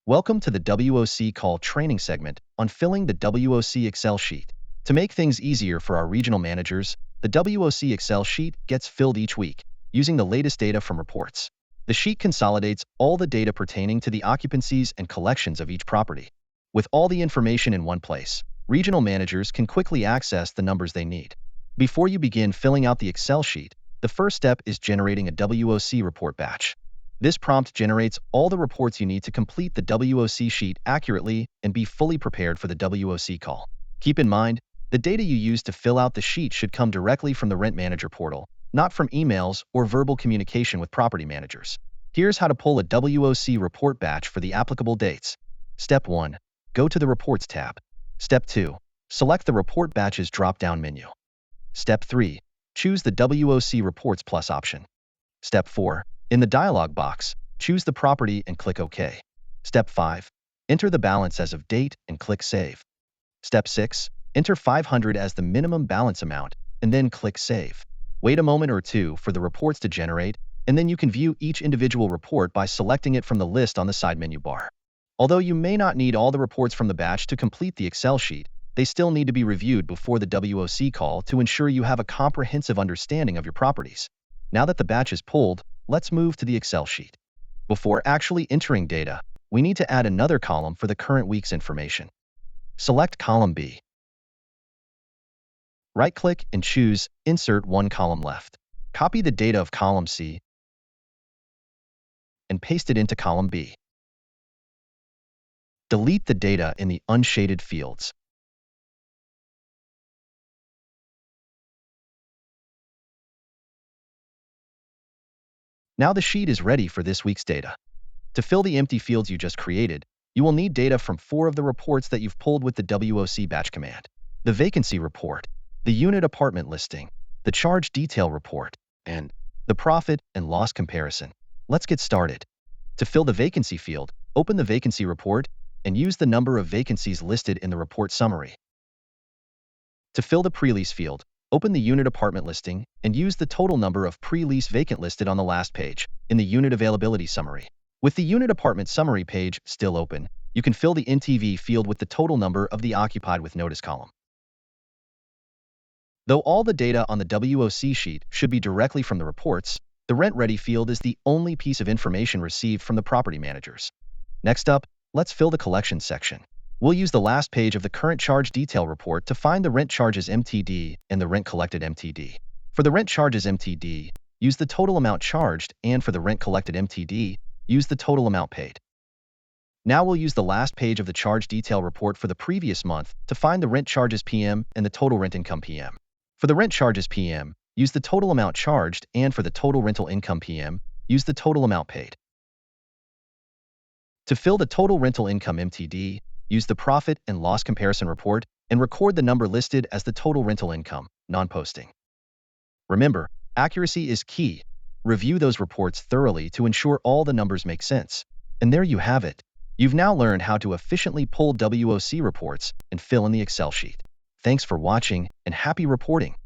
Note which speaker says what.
Speaker 1: Welcome to the WOC Call training segment on filling the WOC Excel sheet. To make things easier for our regional managers, the WOC Excel sheet gets filled each week using the latest data from reports. The sheet consolidates all the data pertaining to the occupancies and collections of each property. With all the information in one place, regional managers can quickly access the numbers they need. Before you begin filling out the Excel sheet, the first step is generating a WOC report batch. This prompt generates all the reports you need to complete the WOC sheet accurately and be fully prepared for the WOC call. Keep in mind, the data you use to fill out the sheet should come directly from the Rent Manager portal, not from emails or verbal communication with property managers. Here's how to pull a WOC report batch for the applicable dates. Step 1. Go to the Reports tab. Step 2. Select the Report Batches drop-down menu. Step 3. Choose the WOC Reports Plus option. Step 4. In the dialog box, choose the property and click OK. Step 5. Enter the balance as of date and click Save. Step 6. Enter 500 as the minimum balance amount and then click Save. Wait a moment or two for the reports to generate, and then you can view each individual report by selecting it from the list on the side menu bar. Although you may not need all the reports from the batch to complete the Excel sheet, they still need to be reviewed before the WOC call to ensure you have a comprehensive understanding of your properties. Now that the batch is pulled, let's move to the Excel sheet. Before actually entering data, we need to add another column for the current week's information. Select column B. Right-click and choose Insert one column left. Copy the data of column C and paste it into column B. Delete the data in the unshaded fields. Now the sheet is ready for this week's data. To fill the empty fields you just created, you will need data from 4 of the reports that you've pulled with the WOC batch command: the vacancy report, the unit apartment listing, the charge detail report, and the profit and loss comparison. Let's get started. To fill the vacancy field, open the vacancy report and use the number of vacancies listed in the report summary. To fill the pre-lease field, open the unit apartment listing and use the total number of pre-lease vacant listed on the last page in the unit availability summary. With the unit apartment summary page still open, you can fill the NTV field with the total number of the occupied with notice column. Though all the data on the WOC sheet should be directly from the reports, the Rent Ready field is the only piece of information received from the property managers. Next up, let's fill the collections section. We'll use the last page of the current charge detail report to find the rent charges MTD and the rent collected MTD. For the rent charges MTD, use the total amount charged, and for the rent collected MTD, use the total amount paid. Now we'll use the last page of the charge detail report for the previous month to find the rent charges PM and the total rent income PM. For the rent charges PM, use the total amount charged, and for the total rental income PM, use the total amount paid. To fill the total rental income MTD, use the profit and loss comparison report and record the number listed as the total rental income, non-posting. Remember, accuracy is key. Review those reports thoroughly to ensure all the numbers make sense. And there you have it. You've now learned how to efficiently pull WOC reports and fill in the Excel sheet. Thanks for watching and happy reporting.